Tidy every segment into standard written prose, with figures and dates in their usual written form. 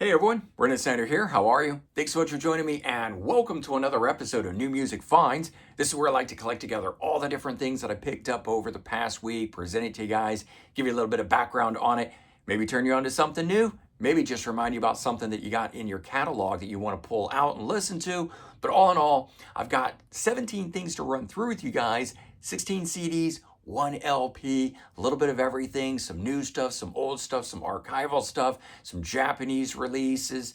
Hey everyone, Brendan Sander here. How are you? Thanks so much for joining me and welcome to another episode of New Music Finds. This is where I like to collect together all the different things that I picked up over the past week, present it to you guys, give you a little bit of background on it, maybe turn you on to something new, maybe just remind you about something that you got in your catalog that you want to pull out and listen to. But all in all, I've got 17 things to run through with you guys, 16 CDs, one LP, a little bit of everything, some new stuff, some old stuff, some archival stuff, some Japanese releases,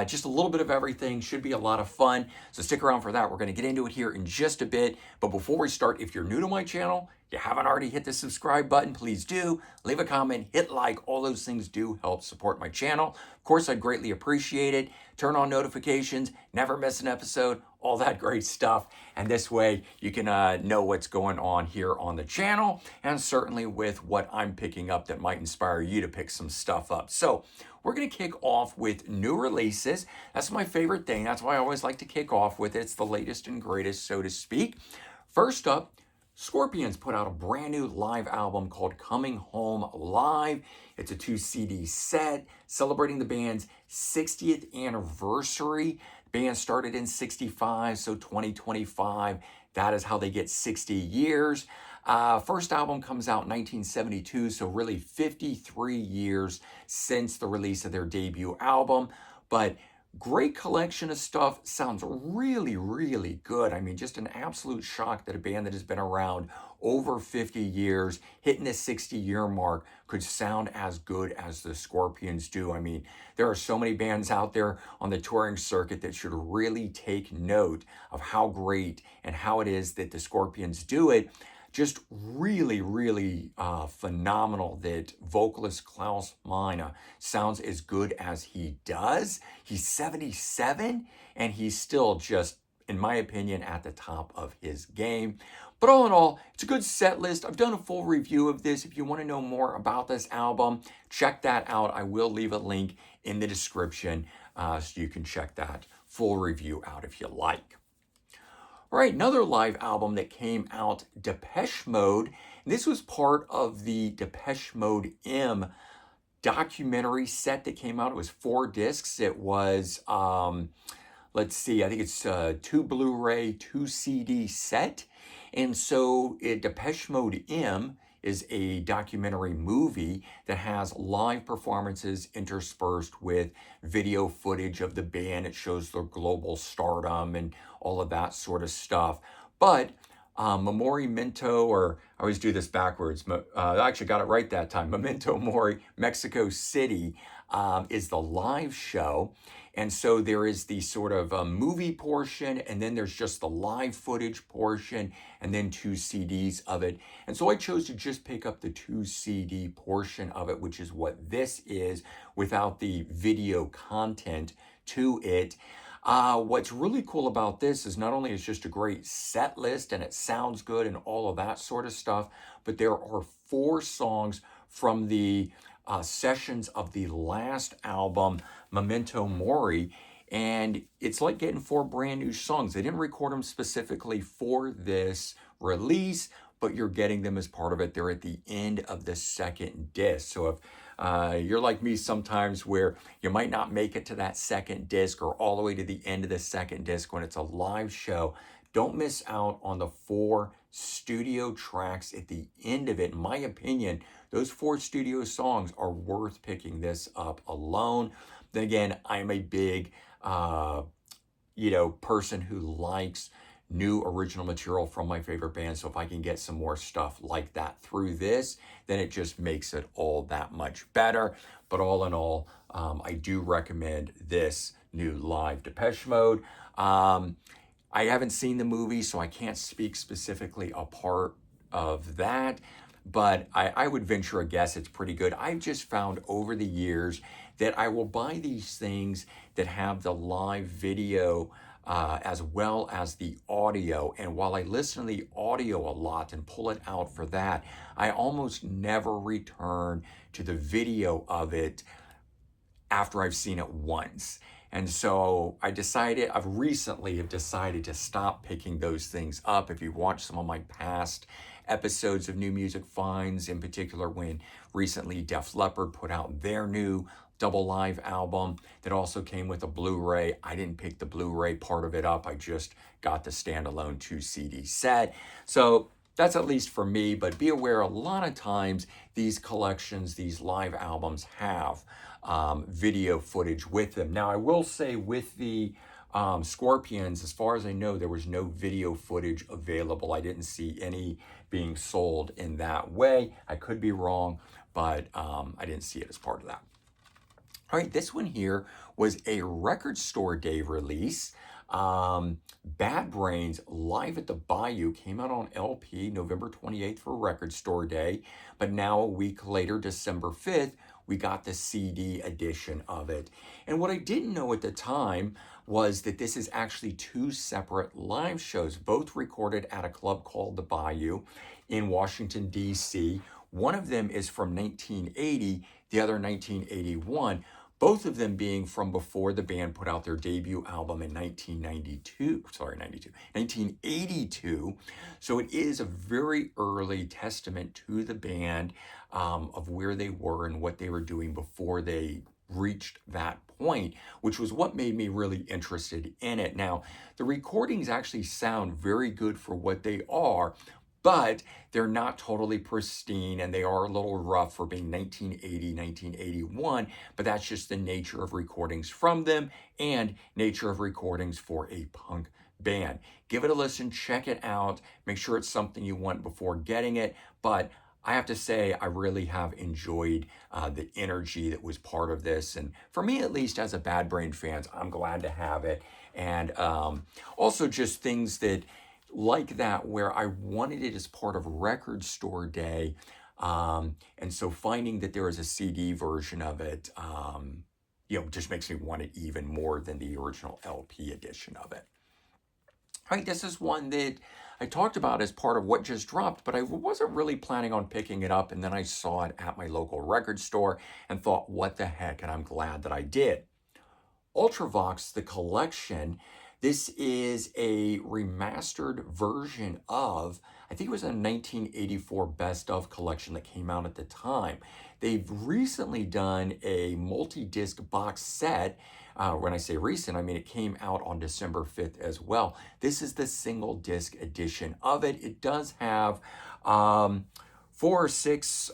just a little bit of everything. Should be a lot of fun. So stick around for that. We're going to get into it here in just a bit. But before we start, if you're new to my channel, you haven't already hit the subscribe button, please do. Leave a comment, hit like, all those things do help support my channel. Of course, I'd greatly appreciate it. Turn on notifications, never miss an episode, all that great stuff. And this way you can know what's going on here on the channel and certainly with what I'm picking up that might inspire you to pick some stuff up. So we're going to kick off with new releases. That's my favorite thing. That's why I always like to kick off with it. It's the latest and greatest, so to speak. First up, Scorpions put out a brand new live album called Coming Home Live. It's a 2 CD set celebrating the band's 60th anniversary. The band started in 65, so 2025, that is how they get 60 years. First album comes out in 1972, so really 53 years since the release of their debut album. But great collection of stuff, sounds really, really good. I mean, just an absolute shock that a band that has been around over 50 years, hitting the 60-year mark, could sound as good as the Scorpions do. I mean, there are so many bands out there on the touring circuit that should really take note of how great and how it is that the Scorpions do it. Just really, really phenomenal that vocalist Klaus Meine sounds as good as he does. He's 77 and he's still just, in my opinion, at the top of his game. But all in all, it's a good set list. I've done a full review of this. If you want to know more about this album, check that out. I will leave a link in the description so you can check that full review out if you like. All right, another live album that came out, Depeche Mode. This was part of the Depeche Mode M documentary set that came out. It was 4 discs. It was, let's see, I think it's 2 Blu-ray, 2 CD set. And so Depeche Mode M is a documentary movie that has live performances interspersed with video footage of the band. It shows their global stardom and all of that sort of stuff. But Memento, or I always do this backwards. I actually got it right that time. Memento Mori, Mexico City is the live show. And so there is the sort of movie portion, and then there's just the live footage portion, and then 2 CDs of it. And so I chose to just pick up the 2 CD portion of it, which is what this is, without the video content to it. What's really cool about this is not only is just a great set list and it sounds good and all of that sort of stuff, but there are 4 songs from the sessions of the last album, Memento Mori, and it's like getting 4 brand new songs. They didn't record them specifically for this release, but you're getting them as part of it. They're at the end of the second disc. So if you're like me sometimes where you might not make it to that second disc or all the way to the end of the second disc when it's a live show, don't miss out on the 4 studio tracks at the end of it. In my opinion, those 4 studio songs are worth picking this up alone. Then again, I'm a big, person who likes new original material from my favorite band. So if I can get some more stuff like that through this, then it just makes it all that much better. But all in all, I do recommend this new live Depeche Mode. I haven't seen the movie, so I can't speak specifically a part of that, but I would venture a guess it's pretty good. I've just found over the years that I will buy these things that have the live video as well as the audio. And while I listen to the audio a lot and pull it out for that, I almost never return to the video of it after I've seen it once. And so I've recently decided to stop picking those things up. If you've watched some of my past episodes of New Music Finds, in particular when recently Def Leppard put out their new double live album that also came with a Blu-ray. I didn't pick the Blu-ray part of it up. I just got the standalone 2 CD set. So that's at least for me, but be aware a lot of times these collections, these live albums have video footage with them. Now, I will say with the Scorpions, as far as I know, there was no video footage available. I didn't see any being sold in that way. I could be wrong, but I didn't see it as part of that. All right, this one here was a Record Store Day release. Bad Brains Live at the Bayou came out on LP November 28th for Record Store Day, but now a week later, December 5th, we got the CD edition of it. And what I didn't know at the time was that this is actually two separate live shows, both recorded at a club called the Bayou in Washington, D.C. One of them is from 1980, the other 1981. Both of them being from before the band put out their debut album in 1982. So it is a very early testament to the band of where they were and what they were doing before they reached that point, which was what made me really interested in it. Now, the recordings actually sound very good for what they are, but they're not totally pristine and they are a little rough for being 1980, 1981, but that's just the nature of recordings from them and nature of recordings for a punk band. Give it a listen, check it out, make sure it's something you want before getting it, but I have to say, I really have enjoyed the energy that was part of this. And for me, at least as a Bad Brain fan, I'm glad to have it. And also just things that like that where I wanted it as part of Record Store Day. And so finding that there is a CD version of it, just makes me want it even more than the original LP edition of it. All right, this is one that I talked about as part of what just dropped, but I wasn't really planning on picking it up. And then I saw it at my local record store and thought, what the heck? And I'm glad that I did. Ultravox, the collection. This is a remastered version of, I think it was a 1984 Best Of collection that came out at the time. They've recently done a multi-disc box set. When I say recent, I mean it came out on December 5th as well. This is the single disc edition of it. It does have 4 or 6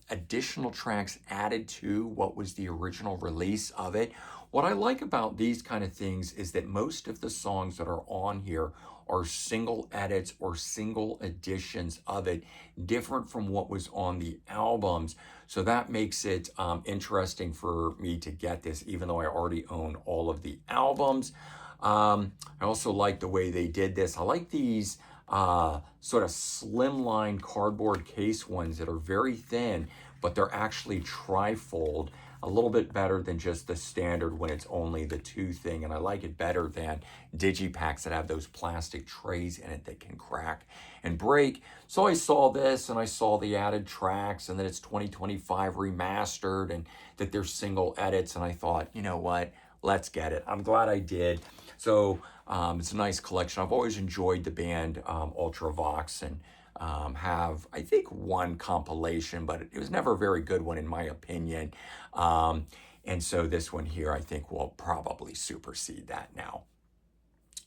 additional tracks added to what was the original release of it. What I like about these kind of things is that most of the songs that are on here are single edits or single editions of it, different from what was on the albums. So that makes it interesting for me to get this, even though I already own all of the albums. I also like the way they did this. I like these sort of slimline cardboard case ones that are very thin, but they're actually trifold. A little bit better than just the standard when it's only the 2 thing. And I like it better than digipacks that have those plastic trays in it that can crack and break. So I saw this and I saw the added tracks and that it's 2025 remastered and that they're single edits. And I thought, you know what, let's get it. I'm glad I did. So it's a nice collection. I've always enjoyed the band Ultravox and have, I think, one compilation, but it was never a very good one in my opinion. And so this one here, I think, will probably supersede that now.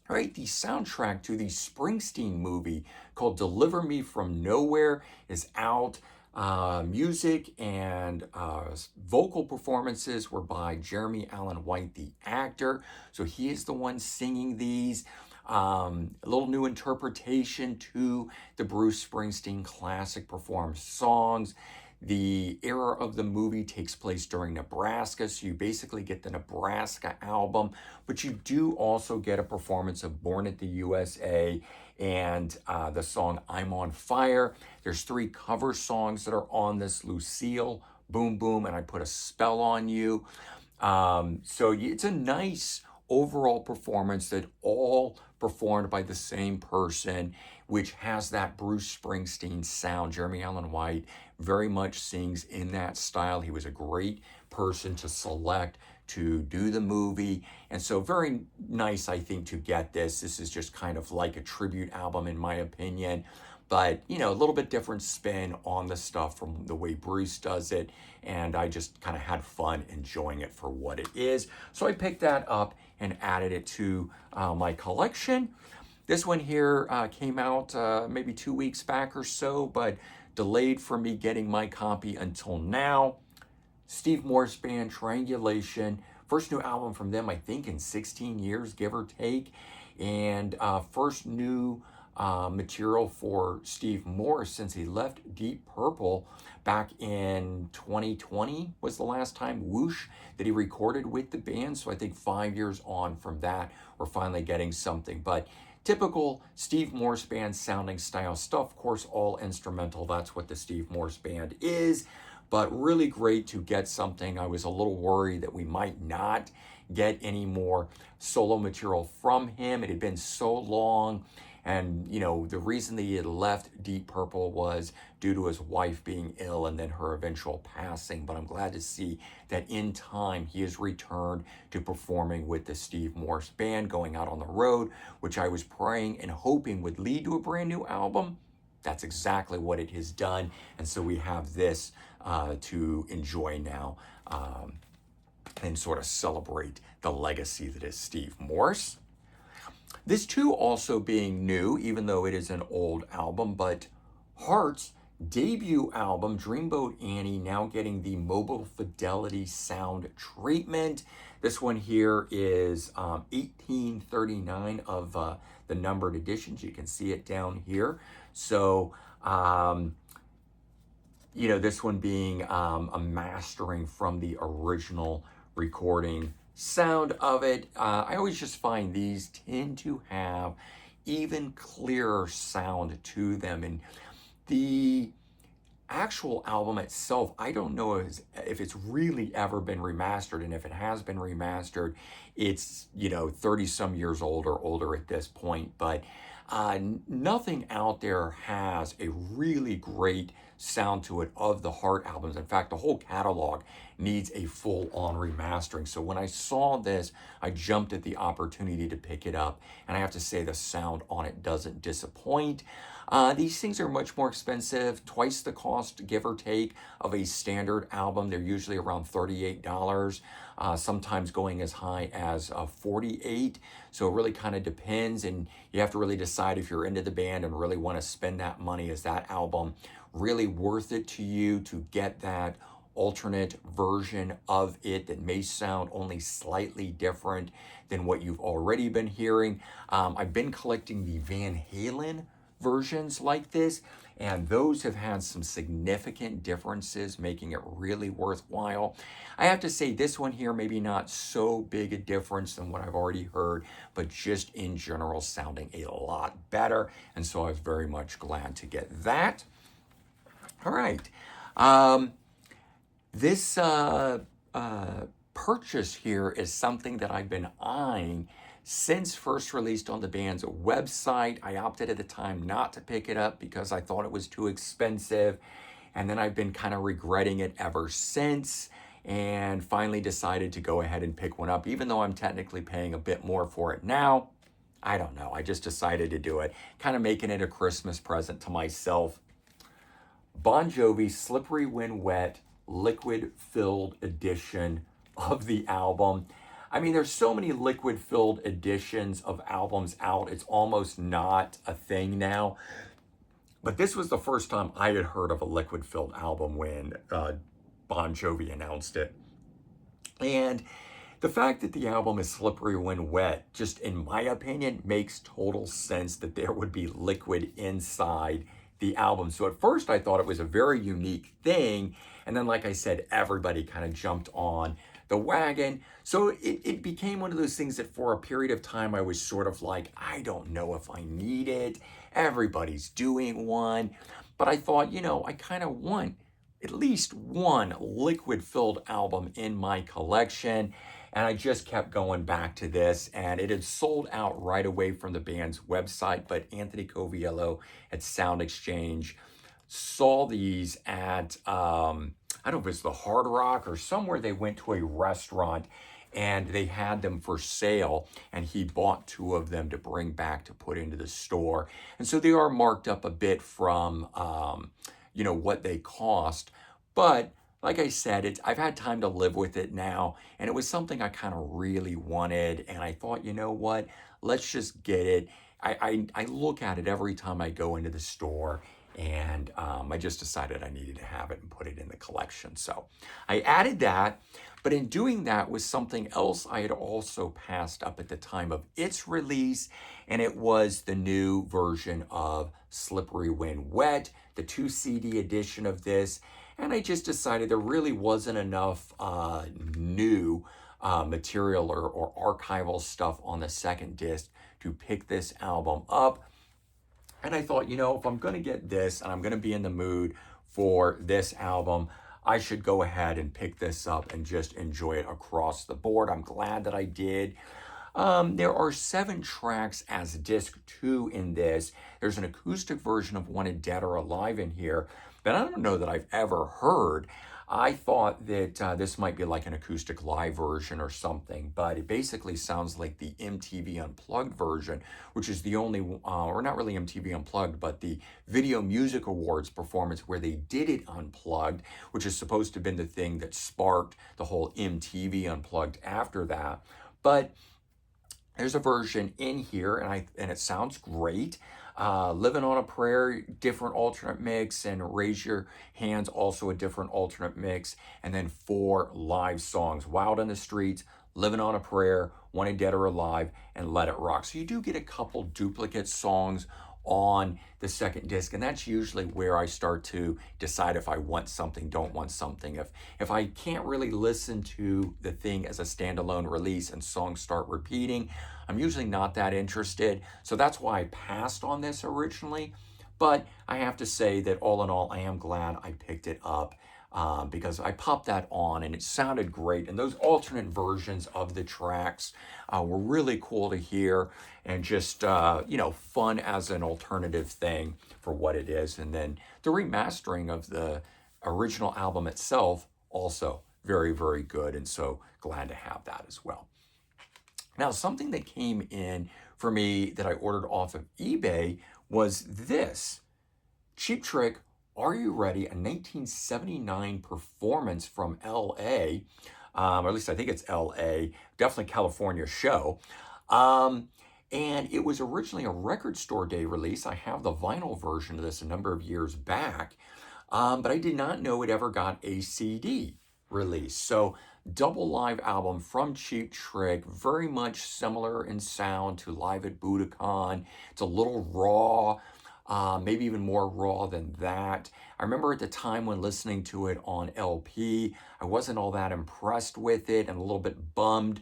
All right, the soundtrack to the Springsteen movie called Deliver Me From Nowhere is out. Music and vocal performances were by Jeremy Allen White, the actor. So he is the one singing these. A little new interpretation to the Bruce Springsteen classic performed songs. The era of the movie takes place during Nebraska, so you basically get the Nebraska album, but you do also get a performance of Born at the USA and the song I'm on Fire. There's 3 cover songs that are on this: Lucille, Boom Boom, and I Put a Spell on You. So it's a nice overall performance that all performed by the same person, which has that Bruce Springsteen sound. Jeremy Allen White very much sings in that style. He was a great person to select to do the movie. And so very nice, I think, to get this. This is just kind of like a tribute album, in my opinion. but you know, a little bit different spin on the stuff from the way Bruce does it, and I just kind of had fun enjoying it for what it is. So I picked that up and added it to my collection. This one here came out maybe 2 weeks back or so, but delayed for me getting my copy until now. Steve Morse Band, Triangulation. First new album from them, I think, in 16 years, give or take. And first new material for Steve Morse since he left Deep Purple back in 2020 was the last time, Whoosh, that he recorded with the band. So I think 5 years on from that, we're finally getting something. But typical Steve Morse Band sounding style stuff, of course, all instrumental. That's what the Steve Morse Band is. But really great to get something. I was a little worried that we might not get any more solo material from him. It had been so long. And, you know, the reason that he had left Deep Purple was due to his wife being ill and then her eventual passing. But I'm glad to see that in time he has returned to performing with the Steve Morse Band, going out on the road, which I was praying and hoping would lead to a brand new album. That's exactly what it has done. And so we have this to enjoy now and sort of celebrate the legacy that is Steve Morse. This too also being new, even though it is an old album, but Heart's debut album, Dreamboat Annie, now getting the mobile fidelity sound treatment. This one here is 1839 of the numbered editions. You can see it down here. So, you know, this one being a mastering from the original recording sound of it. I always just find these tend to have even clearer sound to them. And the actual album itself, I don't know if it's really ever been remastered. And if it has been remastered, it's, you know, 30 some years old or older at this point. But nothing out there has a really great sound to it of the Heart albums. In fact, the whole catalog needs a full-on remastering. So when I saw this, I jumped at the opportunity to pick it up, and I have to say the sound on it doesn't disappoint. These things are much more expensive, twice the cost, give or take, of a standard album. They're usually around $38, sometimes going as high as $48. So it really kind of depends, and you have to really decide if you're into the band and really want to spend that money. Is that album really worth it to you to get that alternate version of it that may sound only slightly different than what you've already been hearing? I've been collecting the Van Halen versions like this, and those have had some significant differences, making it really worthwhile. I have to say this one here, maybe not so big a difference than what I've already heard, but just in general sounding a lot better, and so I was very much glad to get that. All right. This purchase here is something that I've been eyeing since first released on the band's website. I opted at the time not to pick it up because I thought it was too expensive. And then I've been kind of regretting it ever since, and finally decided to go ahead and pick one up, even though I'm technically paying a bit more for it now. I don't know. I just decided to do it, kind of making it a Christmas present to myself. Bon Jovi, Slippery When Wet, liquid-filled edition of the album. I mean, there's so many liquid-filled editions of albums out, it's almost not a thing now. But this was the first time I had heard of a liquid-filled album when Bon Jovi announced it. And the fact that the album is Slippery When Wet, just in my opinion, makes total sense that there would be liquid inside the album. So at first I thought it was a very unique thing. And then, like I said, everybody kind of jumped on the wagon. So it became one of those things that for a period of time I was sort of like, I don't know if I need it. Everybody's doing one. But I thought, you know, I kind of want at least one liquid-filled album in my collection. And I just kept going back to this, and it had sold out right away from the band's website. But Anthony Coviello at Sound Exchange saw these at, I don't know if it's the Hard Rock or somewhere. They went to a restaurant, and they had them for sale, and he bought two of them to bring back to put into the store. And so they are marked up a bit from, what they cost. But like I said, I've had time to live with it now, and it was something I kind of really wanted, and I thought, you know what, let's just get it. I look at it every time I go into the store, and I just decided I needed to have it and put it in the collection. So I added that, but in doing that was something else I had also passed up at the time of its release, and it was the new version of Slippery When Wet, the 2 CD edition of this. And I just decided there really wasn't enough new material or archival stuff on the second disc to pick this album up. And I thought, if I'm going to get this and I'm going to be in the mood for this album, I should go ahead and pick this up and just enjoy it across the board. I'm glad that I did. There are 7 tracks as disc 2 in this. There's an acoustic version of Wanted Dead or Alive in here that I don't know that I've ever heard. I thought that this might be like an acoustic live version or something, but it basically sounds like the MTV Unplugged version, which is the only, or not really MTV Unplugged, but the Video Music Awards performance where they did it unplugged, which is supposed to have been the thing that sparked the whole MTV Unplugged after that. But there's a version in here, and it sounds great. Living on a Prayer, different alternate mix, and Raise Your Hands, also a different alternate mix, and then 4 live songs: Wild on the Streets, Living on a Prayer, Wanted Dead or Alive, and Let It Rock. So you do get a couple duplicate songs on the second disc, and that's usually where I start to decide if I want something, don't want something. If I can't really listen to the thing as a standalone release and songs start repeating, I'm usually not that interested. So that's why I passed on this originally. But I have to say that all in all, I am glad I picked it up because I popped that on and it sounded great. And those alternate versions of the tracks were really cool to hear, and just, fun as an alternative thing for what it is. And then the remastering of the original album itself, also very, very good. And so glad to have that as well. Now, something that came in for me that I ordered off of eBay was this Cheap Trick, Are You Ready? A 1979 performance from LA, or at least I think it's LA, definitely California show. And it was originally a Record Store Day release. I have the vinyl version of this a number of years back, but I did not know it ever got a CD release. So double live album from Cheap Trick, very much similar in sound to Live at Budokan. It's a little raw, maybe even more raw than that. I remember at the time when listening to it on LP, I wasn't all that impressed with it and a little bit bummed.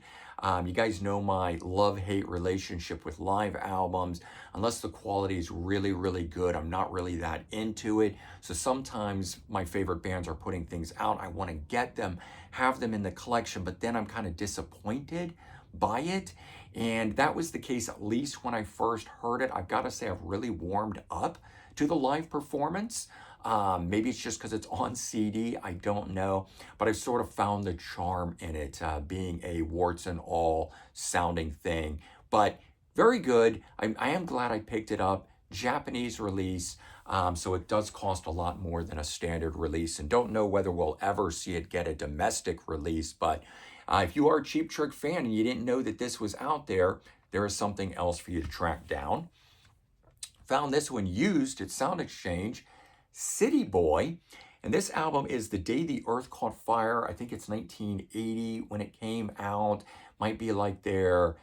You guys know my love-hate relationship with live albums. Unless the quality is really, really good, I'm not really that into it. So sometimes my favorite bands are putting things out. I want to get them, have them in the collection, but then I'm kind of disappointed by it. And that was the case at least when I first heard it. I've got to say I've really warmed up to the live performance. Maybe it's just because it's on CD, I don't know, but I've sort of found the charm in it, being a warts and all sounding thing. But very good. I am glad I picked it up. Japanese release, so it does cost a lot more than a standard release, and don't know whether we'll ever see it get a domestic release. But if you are a Cheap Trick fan and you didn't know that this was out there, there is something else for you to track down. Found this one used at Sound Exchange, City Boy, and this album is The Day the Earth Caught Fire. I think it's 1980 when it came out. Might be like their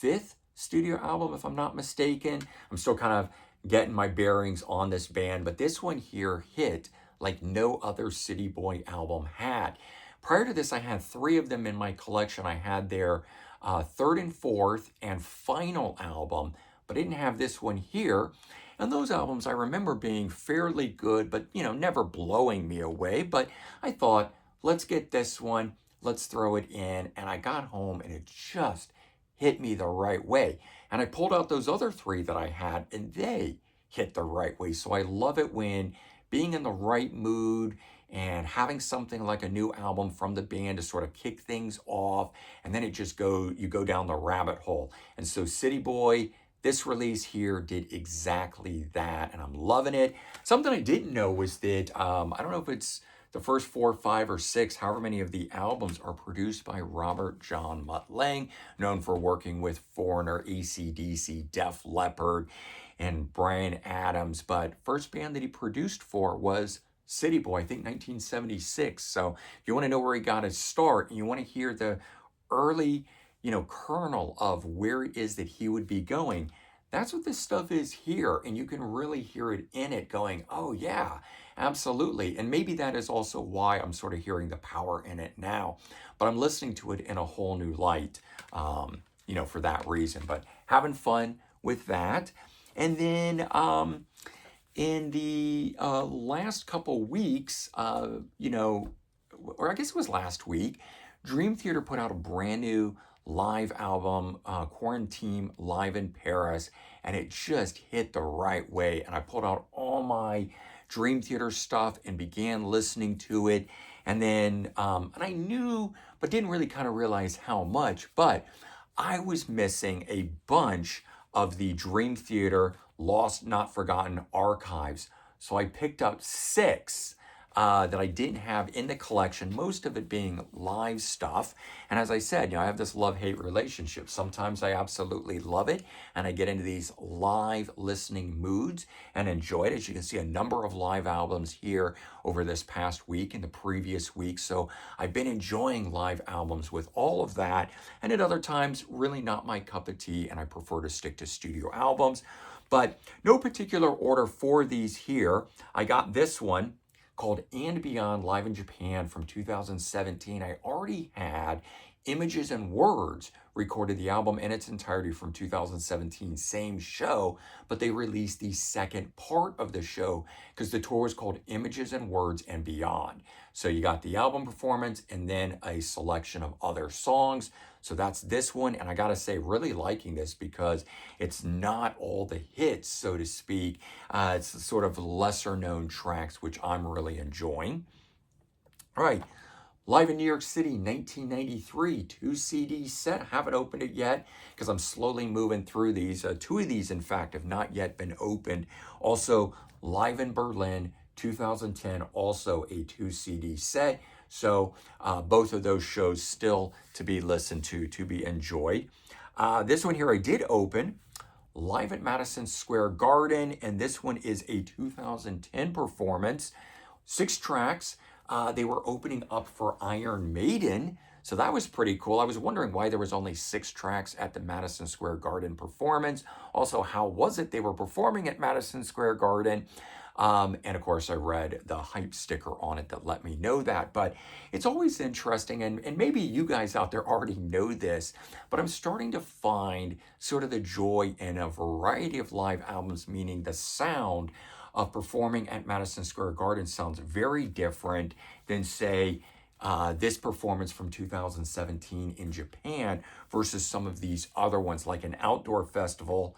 5th studio album, if I'm not mistaken. I'm still kind of getting my bearings on this band, but this one here hit like no other City Boy album had. Prior to this, I had 3 of them in my collection. I had their 3rd and 4th and final album, but I didn't have this one here. And those albums I remember being fairly good, but never blowing me away. But I thought, let's get this one, let's throw it in. And I got home and it just hit me the right way. And I pulled out those other 3 that I had and they hit the right way. So I love it when being in the right mood and having something like a new album from the band to sort of kick things off, and then you go down the rabbit hole. And so City Boy, this release here did exactly that, and I'm loving it. Something I didn't know was that I don't know if it's the first 4, 5, or 6, however many of the albums are produced by Robert John Mutt Lange, known for working with Foreigner, AC/DC, Def Leppard, and Bryan Adams. But first band that he produced for was City Boy, I think 1976. So if you want to know where he got his start and you want to hear the early, kernel of where it is that he would be going, that's what this stuff is here. And you can really hear it in it going, oh yeah, absolutely. And maybe that is also why I'm sort of hearing the power in it now, but I'm listening to it in a whole new light, for that reason. But having fun with that. And then in the last couple weeks, or I guess it was last week, Dream Theater put out a brand new live album, Quarantine Live in Paris, and it just hit the right way. And I pulled out all my Dream Theater stuff and began listening to it. And then, and I knew, but didn't really kind of realize how much, but I was missing a bunch of the Dream Theater Lost Not Forgotten archives. So I picked up 6 that I didn't have in the collection, most of it being live stuff. And as I said, I have this love-hate relationship. Sometimes I absolutely love it, and I get into these live listening moods and enjoy it. As you can see, a number of live albums here over this past week and the previous week. So I've been enjoying live albums with all of that. And at other times, really not my cup of tea, and I prefer to stick to studio albums. But no particular order for these here. I got this one called And Beyond Live in Japan from 2017. I already had Images and Words recorded the album in its entirety from 2017, same show, but they released the second part of the show because the tour was called Images and Words and Beyond. So you got the album performance and then a selection of other songs. So that's this one, and I gotta say, really liking this because it's not all the hits, so to speak. It's sort of lesser known tracks, which I'm really enjoying. All right, Live in New York City, 1993, 2 CD set. Haven't opened it yet because I'm slowly moving through these. 2 of these, in fact, have not yet been opened. Also, Live in Berlin, 2010, also a 2 CD set. So both of those shows still to be listened to be enjoyed. This one here I did open, Live at Madison Square Garden, and this one is a 2010 performance. 6 tracks. They were opening up for Iron Maiden, so that was pretty cool. I was wondering why there was only 6 tracks at the Madison Square Garden performance. Also, how was it they were performing at Madison Square Garden? And of course, I read the hype sticker on it that let me know that. But it's always interesting, and maybe you guys out there already know this, but I'm starting to find sort of the joy in a variety of live albums, meaning the sound of performing at Madison Square Garden sounds very different than, say, this performance from 2017 in Japan versus some of these other ones, like an outdoor festival,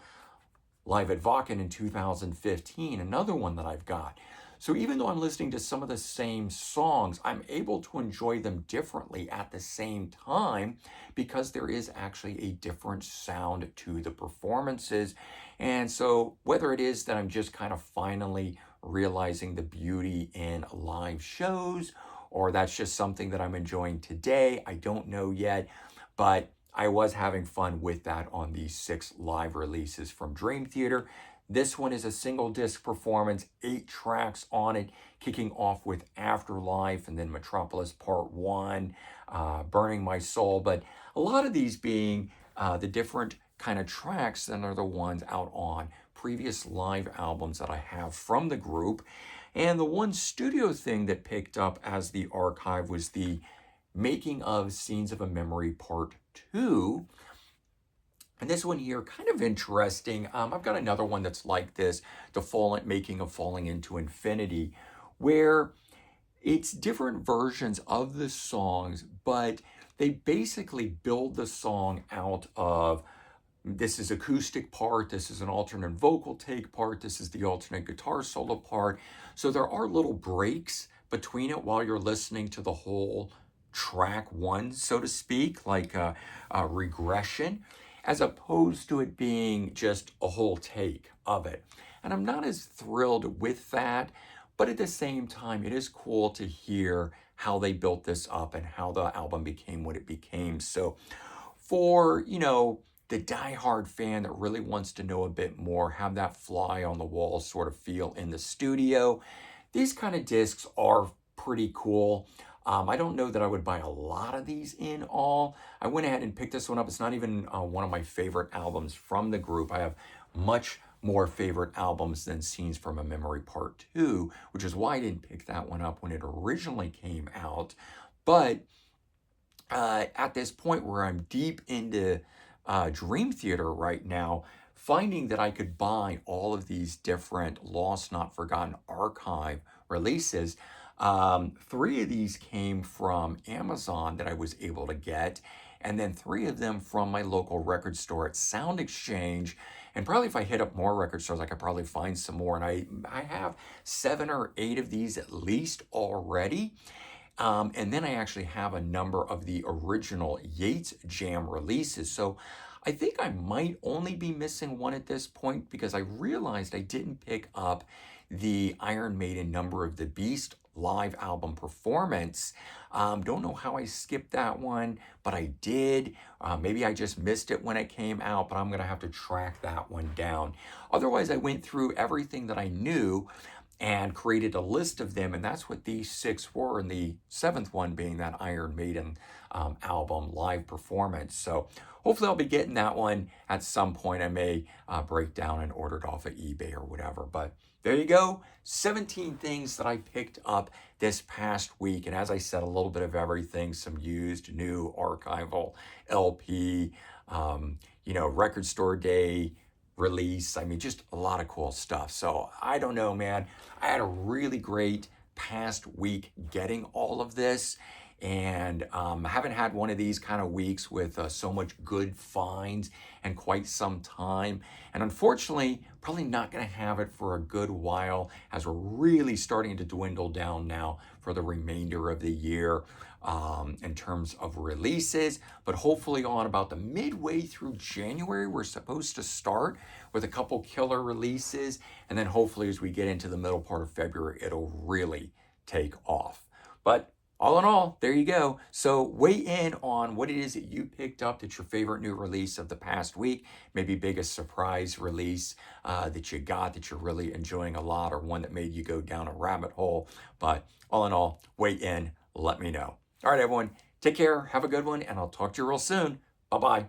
Live at Wacken in 2015, another one that I've got. So even though I'm listening to some of the same songs, I'm able to enjoy them differently at the same time because there is actually a different sound to the performances. And so whether it is that I'm just kind of finally realizing the beauty in live shows, or that's just something that I'm enjoying today, I don't know yet, but I was having fun with that on these 6 live releases from Dream Theater. This one is a single disc performance, 8 tracks on it, kicking off with Afterlife and then Metropolis Part 1, Burning My Soul. But a lot of these being the different kind of tracks that are the ones out on previous live albums that I have from the group. And the one studio thing that picked up as the archive was the Making of Scenes of a Memory Part 2. And this one here, kind of interesting. I've got another one that's like this, the Making of Falling into Infinity, where it's different versions of the songs, but they basically build the song out of, this is acoustic part, this is an alternate vocal take part, this is the alternate guitar solo part. So there are little breaks between it while you're listening to the whole track one, so to speak, like a regression, as opposed to it being just a whole take of it. And I'm not as thrilled with that, but at the same time, it is cool to hear how they built this up and how the album became what it became. So for, the diehard fan that really wants to know a bit more, have that fly on the wall sort of feel in the studio, these kind of discs are pretty cool. I don't know that I would buy a lot of these in all. I went ahead and picked this one up. It's not even one of my favorite albums from the group. I have much more favorite albums than Scenes from a Memory Part 2, which is why I didn't pick that one up when it originally came out. But at this point where I'm deep into Dream Theater right now, finding that I could buy all of these different Lost Not Forgotten archive releases. Three of these came from Amazon that I was able to get, and then three of them from my local record store at Sound Exchange. And probably if I hit up more record stores, I could probably find some more. And I have 7 or 8 of these at least already. And then I actually have a number of the original Yates Jam releases. So I think I might only be missing one at this point because I realized I didn't pick up the Iron Maiden Number of the Beast live album performance. Don't know how I skipped that one, but I did. Maybe I just missed it when it came out, but I'm going to have to track that one down. Otherwise, I went through everything that I knew and created a list of them, and that's what these 6 were, and the 7th one being that Iron Maiden album live performance. So hopefully I'll be getting that one at some point. I may break down and order it off of eBay or whatever, but there you go. 17 things that I picked up this past week, and as I said, a little bit of everything, some used, new, archival, LP, record store day release. I mean, just a lot of cool stuff. So I don't know, man. I had a really great past week getting all of this, and I haven't had one of these kind of weeks with so much good finds in quite some time. And unfortunately, probably not going to have it for a good while as we're really starting to dwindle down now for the remainder of the year in terms of releases. But hopefully on about the midway through January, we're supposed to start with a couple killer releases. And then hopefully as we get into the middle part of February, it'll really take off. But all in all, there you go. So weigh in on what it is that you picked up that's your favorite new release of the past week, maybe biggest surprise release that you got that you're really enjoying a lot, or one that made you go down a rabbit hole. But all in all, weigh in, let me know. All right, everyone, take care, have a good one, and I'll talk to you real soon. Bye-bye.